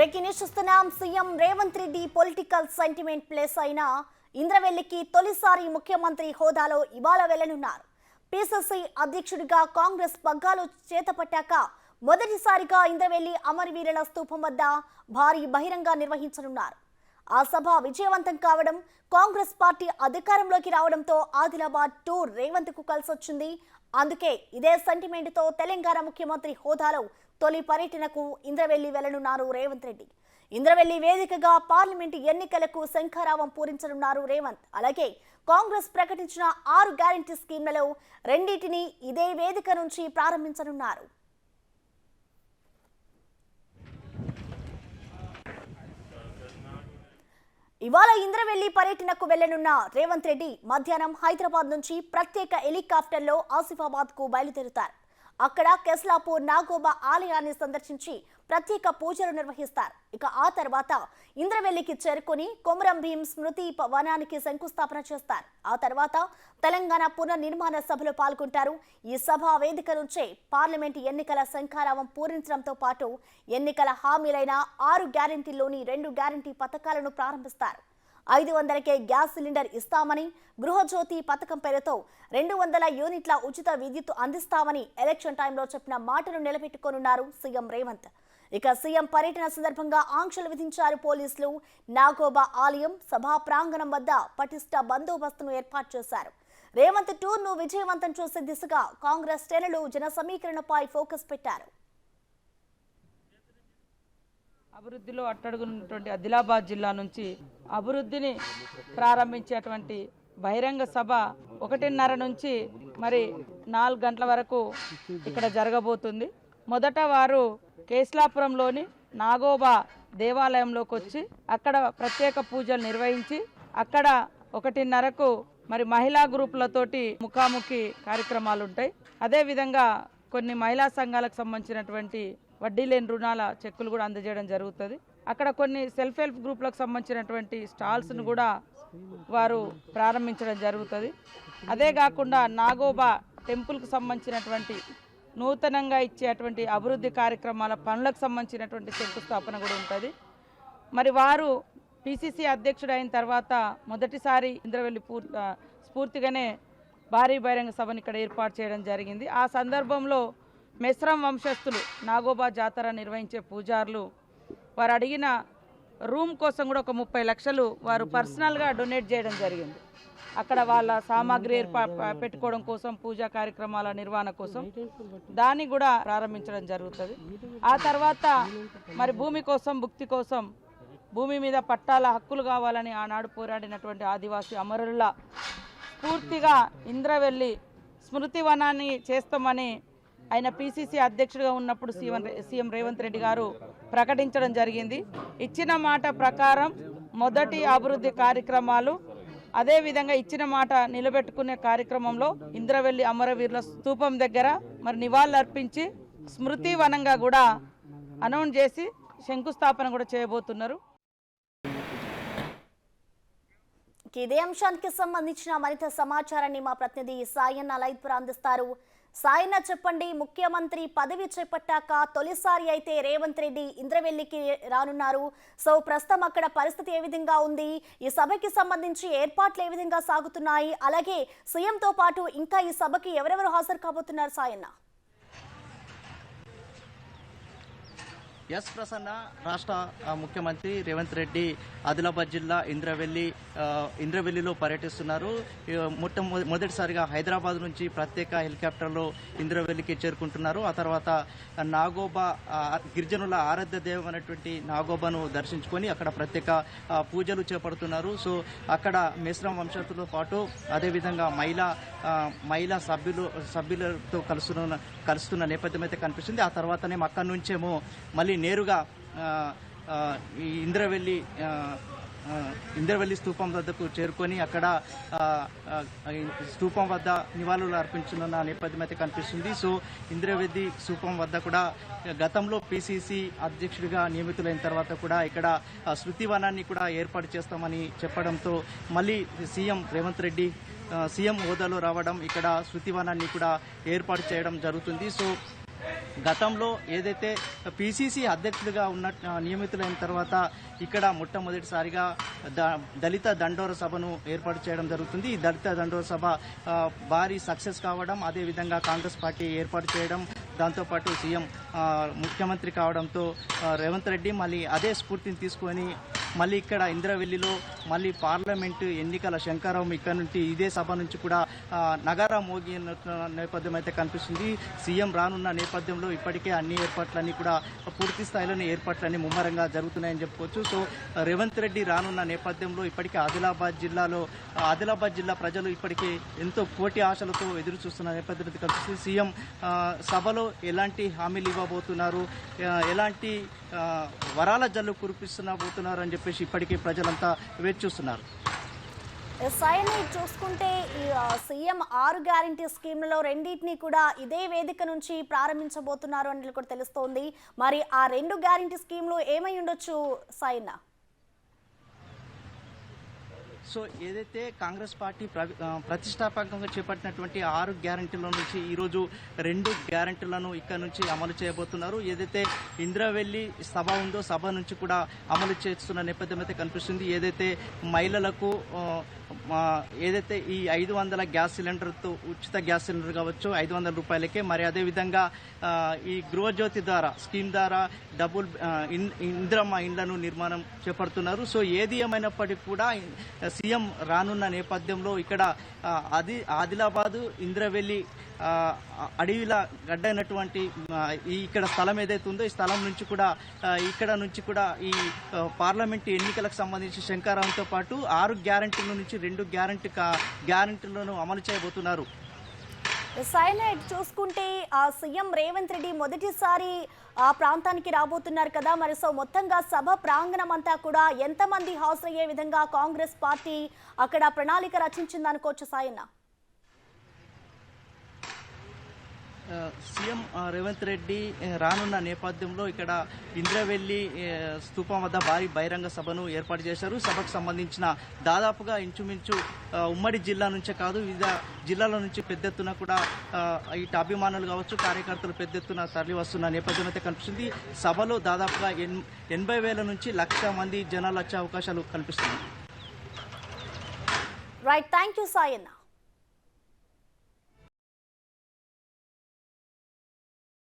Breaking news చూస్తున్నాం. CM Revanth Reddy political sentiment place అయిన ఇంద్రవెల్లికి తొలిసారి ముఖ్యమంత్రి హోదాలో ఇవాళ వెళ్లనున్నారు. పీసీసీ అధ్యక్షుడిగా కాంగ్రెస్ పగ్గాలు చేతపట్టాక మొదటిసారిగా ఇంద్రవెల్లి అమరవీరుల స్తూపం వద్ద భారీ బహిరంగ నిర్వహించనున్నారు. ఆ సభ విజయవంతం కావడం, కాంగ్రెస్ పార్టీ అధికారంలోకి రావడంతో ఆదిలాబాద్ టూర్ రేవంత్ కు కలిసొచ్చింది. అందుకే ఇదే సెంటిమెంట్ తో తెలంగాణ ముఖ్యమంత్రి హోదాలో తొలి పర్యటనకు ఇంద్రవెల్లి వెళ్లనున్నారు రేవంత్ రెడ్డి. ఇంద్రవెల్లి వేదికగా పార్లమెంటు ఎన్నికలకు శంఖారావం పూరించనున్నారు రేవంత్. అలాగే కాంగ్రెస్ ప్రకటించిన 6 గ్యారంటీ స్కీమ్లలో రెండింటిని ఇదే వేదిక నుంచి ప్రారంభించనున్నారు. ఇవాళ ఇంద్రవెల్లి పర్యటనకు వెళ్లనున్న రేవంత్ రెడ్డి మధ్యాహ్నం హైదరాబాద్ నుంచి ప్రత్యేక హెలికాప్టర్లో ఆసిఫాబాద్ కు బయలుదేరుతారు. అక్కడ కెస్లాపూర్ నాగోబా ఆలయాన్ని సందర్శించి ప్రత్యేక పూజలు నిర్వహిస్తారు. ఇక ఆ తర్వాత ఇంద్రవెల్లికి చేరుకుని కొమరం భీం స్మృతి వనానికి శంకుస్థాపన చేస్తారు. ఆ తర్వాత తెలంగాణ పునర్నిర్మాణ సభలో పాల్గొంటారు. ఈ సభ వేదిక నుంచే పార్లమెంటు ఎన్నికల శంఖారావం పూరించడంతో పాటు ఎన్నికల హామీలైన 6 గ్యారంటీల్లోని 2 గ్యారంటీ పథకాలను ప్రారంభిస్తారు. 500కే గ్యాస్ సిలిండర్ ఇస్తామని, గృహజ్యోతి పథకం పేరుతో 200 యూనిట్ల ఉచిత విద్యుత్ అందిస్తామని ఎలక్షన్ టైంలో చెప్పిన మాటను నిలబెట్టుకోనున్నారు సీఎం రేవంత్. ఇక సీఎం పర్యటన సందర్భంగా ఆంక్షలు విధించారు పోలీసులు. నాగోబా ఆలయం సభా ప్రాంగణం వద్ద పటిష్ట బందోబస్తును ఏర్పాటు చేశారు. రేవంత్ టూర్ ను విజయవంతం చేసే దిశగా కాంగ్రెస్ శ్రేణులు జన సమీకరణపై ఫోకస్ పెట్టారు. అభివృద్ధిలో అట్టడుగున్నటువంటి ఆదిలాబాద్ జిల్లా నుంచి అభివృద్ధిని ప్రారంభించేటువంటి బహిరంగ సభ 1:30 నుంచి మరి 4 గంటల వరకు ఇక్కడ జరగబోతుంది. మొదట వారు కేస్లాపురంలోని నాగోబా దేవాలయంలోకి వచ్చి అక్కడ ప్రత్యేక పూజలు నిర్వహించి అక్కడ 1:30కు మరి మహిళా గ్రూపులతోటి ముఖాముఖి కార్యక్రమాలు ఉంటాయి. అదేవిధంగా కొన్ని మహిళా సంఘాలకు సంబంధించినటువంటి వడ్డీ లేని రుణాల చెక్కులు కూడా అందజేయడం జరుగుతుంది. అక్కడ కొన్ని సెల్ఫ్ హెల్ప్ గ్రూపులకు సంబంధించినటువంటి స్టాల్స్ను కూడా వారు ప్రారంభించడం జరుగుతుంది. అదే కాకుండా నాగోబా టెంపుల్కి సంబంధించినటువంటి నూతనంగా ఇచ్చేటువంటి అభివృద్ధి కార్యక్రమాల పనులకు సంబంధించినటువంటి శంకుస్థాపన కూడా ఉంటుంది. మరి వారు పీసీసీ అధ్యక్షుడు అయిన తర్వాత మొదటిసారి ఇంద్రవెల్లి స్ఫూర్తిగానే భారీ బహిరంగ సభను ఇక్కడ ఏర్పాటు చేయడం జరిగింది. ఆ సందర్భంలో మెస్రం వంశస్థులు నాగోబా జాతర నిర్వహించే పూజారులు వారు అడిగిన రూమ్ కోసం కూడా ఒక 30 లక్షలు వారు పర్సనల్గా డొనేట్ చేయడం జరిగింది. అక్కడ వాళ్ళ సామాగ్రి పెట్టుకోవడం కోసం, పూజా కార్యక్రమాల నిర్వహణ కోసం దాన్ని కూడా ప్రారంభించడం జరుగుతుంది. ఆ తర్వాత మరి భూమి కోసం, భుక్తి కోసం, భూమి మీద పట్టాల హక్కులు కావాలని ఆనాడు పోరాడినటువంటి ఆదివాసీ అమరుల పూర్తిగా ఇంద్రవెల్లి స్మృతి వనాన్ని చేస్తామని ఆయన పీసీసీ అధ్యక్షుడిగా ఉన్నప్పుడు సీఎం రేవంత్ రెడ్డి గారు ప్రకటించడం జరిగింది. ఇచ్చిన మాట ప్రకారం మొదటి అభివృద్ధి కార్యక్రమాలు, అదేవిధంగా ఇచ్చిన మాట నిలబెట్టుకునే కార్యక్రమంలో ఇంద్రవెల్లి అమరవీరుల స్తూపం దగ్గర మరి నివాళులర్పించి స్మృతి వనంగా కూడా అనౌన్స్ చేసి శంకుస్థాపన కూడా చేయబోతున్నారు. ఇదే అంశానికి సంబంధించిన మరింత సమాచారాన్ని మా ప్రతినిధి సాయన్న లైవ్ ద్వారా అందిస్తారు. సాయన్న, చెప్పండి, ముఖ్యమంత్రి పదవి చేపట్టాక తొలిసారి అయితే రేవంత్ రెడ్డి ఇంద్రవెల్లికి రానున్నారు. సో ప్రస్తుతం అక్కడ పరిస్థితి ఏ విధంగా ఉంది? ఈ సభకి సంబంధించి ఏర్పాట్లు ఏ విధంగా సాగుతున్నాయి? అలాగే సీఎంతో పాటు ఇంకా ఈ సభకి ఎవరెవరు హాజరు కాబోతున్నారు సాయన్న? ఎస్ ప్రసన్న, రాష్ట్ర ముఖ్యమంత్రి రేవంత్ రెడ్డి ఆదిలాబాద్ జిల్లా ఇంద్రవెల్లిలో పర్యటిస్తున్నారు. మొదటిసారిగా హైదరాబాద్ నుంచి ప్రత్యేక హెలికాప్టర్లో ఇంద్రవెల్లికి చేరుకుంటున్నారు. ఆ తర్వాత నాగోబా గిరిజనుల ఆరాధ్య దైవం అనేటువంటి నాగోబాను దర్శించుకొని అక్కడ ప్రత్యేక పూజలు చేపడుతున్నారు. సో అక్కడ మెస్రం వంశస్థులతో పాటు అదేవిధంగా మహిళా సభ్యులతో కలుస్తున్న నేపథ్యం అయితే కనిపిస్తుంది. ఆ తర్వాతనే అక్కడి నుంచేమో మళ్ళీ నేరుగా ఈ ఇంద్రవెల్లి స్తూపం వద్దకు చేరుకొని అక్కడ స్తూపం వద్ద నివాళులు అర్పించనున్న నేపథ్యం అయితే కనిపిస్తుంది. సో ఇంద్రవెల్లి స్తూపం వద్ద కూడా గతంలో పీసీసీ అధ్యక్షుడిగా నియమితులైన తర్వాత కూడా ఇక్కడ స్మృతి వనాన్ని కూడా ఏర్పాటు చేస్తామని చెప్పడంతో మళ్ళీ సీఎం రేవంత్ రెడ్డి సీఎం హోదాలో రావడం, ఇక్కడ స్మృతి వనాన్ని కూడా ఏర్పాటు చేయడం జరుగుతుంది. సో గతంలో ఏదైతే పిసిసి అధ్యక్షుడిగా ఉన్న నియమితులైన తర్వాత ఇక్కడ మొట్టమొదటిసారిగా దళిత దండోర సభను ఏర్పాటు చేయడం జరుగుతుంది. ఈ దళిత దండోర సభ భారీ సక్సెస్ కావడం, అదేవిధంగా కాంగ్రెస్ పార్టీ ఏర్పాటు చేయడం, దాంతోపాటు సీఎం ముఖ్యమంత్రి కావడంతో రేవంత్ రెడ్డి మళ్ళీ అదే స్ఫూర్తిని తీసుకొని మళ్ళీ ఇక్కడ ఇంద్రవెల్లిలో మళ్ళీ పార్లమెంటు ఎన్నికల శంకారావం ఇక్కడ నుంచి ఇదే సభ నుంచి కూడా నగారా మోగిన నేపథ్యం అయితే కనిపిస్తుంది. సీఎం రానున్న నేపథ్యంలో ఇప్పటికే అన్ని ఏర్పాట్లన్నీ కూడా పూర్తి స్థాయిలోనే ఏర్పాట్లన్నీ ముమ్మరంగా జరుగుతున్నాయని చెప్పుకోవచ్చు. సో రేవంత్ రెడ్డి రానున్న నేపథ్యంలో ఇప్పటికే ఆదిలాబాద్ జిల్లా ప్రజలు ఇప్పటికే ఎంతో కోటి ఆశలతో ఎదురు చూస్తున్న నేపథ్యం కనిపిస్తుంది. సీఎం సభలో ఎలాంటి హామీలు ఇవ్వబోతున్నారు, ఎలాంటి వరాల జల్లు కురిపిస్తున్నారు అని చెప్పేసి ఇప్పటికే ప్రజలంతా వేచి చూస్తున్నారు. సైని చూసుకుంటే ఈ సీఎం 6 గ్యారంటీ స్కీమ్లలో రెండింటినీ కూడా ఇదే వేదిక నుంచి ప్రారంభించబోతున్నారు అని కూడా తెలుస్తోంది. మరి ఆ 2 గ్యారంటీ స్కీమ్లు ఏమై ఉండొచ్చు సైనా? సో ఏదైతే కాంగ్రెస్ పార్టీ ప్రతిష్టాత్మకంగా చేపట్టినటువంటి 6 గ్యారంటీల నుంచి ఈరోజు 2 గ్యారంటీలను ఇక్కడ నుంచి అమలు చేయబోతున్నారు. ఏదైతే ఇంద్రవెల్లి సభ ఉందో సభ నుంచి కూడా అమలు చేస్తున్న నేపథ్యం అయితే కనిపిస్తుంది. ఏదైతే మహిళలకు ఏదైతే ఈ 500 గ్యాస్ సిలిండర్తో ఉచిత గ్యాస్ సిలిండర్ కావచ్చు 500 రూపాయలకే, మరి అదేవిధంగా ఈ గృహజ్యోతి ద్వారా స్కీమ్ ద్వారా డబుల్ ఇందిరమ్మ ఇండ్లను నిర్మాణం చేపడుతున్నారు. సో ఏది ఏమైనప్పటికీ కూడా సీఎం రానున్న నేపథ్యంలో ఇక్కడ ఆదిలాబాదు ఇంద్రవెల్లి అడవిలా గడ్డైనటువంటి ఇక్కడ స్థలం ఏదైతే ఉందో ఈ స్థలం నుంచి కూడా ఇక్కడ నుంచి కూడా ఈ పార్లమెంటు ఎన్నికలకు సంబంధించి శంకారావంతో పాటు 6 గ్యారంటీల నుంచి 2 గ్యారంటీలను అమలు చేయబోతున్నారు. సైనైట్ చూసుకుంటే సీఎం రేవంత్ రెడ్డి మొదటిసారి ఆ ప్రాంతానికి రాబోతున్నారు కదా, మరి సో మొత్తంగా సభ ప్రాంగణం అంతా కూడా ఎంతమంది హాజరయ్యే విధంగా కాంగ్రెస్ పార్టీ అక్కడ ప్రణాళిక రచించిందనుకోవచ్చు సాయన్న? సీఎం రేవంత్ రెడ్డి రానున్న నేపథ్యంలో ఇక్కడ ఇంద్రవెల్లి స్తూపం వద్ద భారీ బహిరంగ సభను ఏర్పాటు చేశారు. సభకు సంబంధించిన దాదాపుగా ఇంచుమించు ఉమ్మడి జిల్లా నుంచే కాదు వివిధ జిల్లాల నుంచి పెద్ద ఎత్తున కూడా ఇటు అభిమానులు కావచ్చు కార్యకర్తలు పెద్ద ఎత్తున తరలి వస్తున్న నేపథ్యం అయితే కనిపిస్తుంది. సభలో దాదాపుగా 80,000 నుంచి 1,00,000 మంది జనాలు వచ్చే అవకాశాలు కనిపిస్తున్నాయి. Right, thank you Sayanna.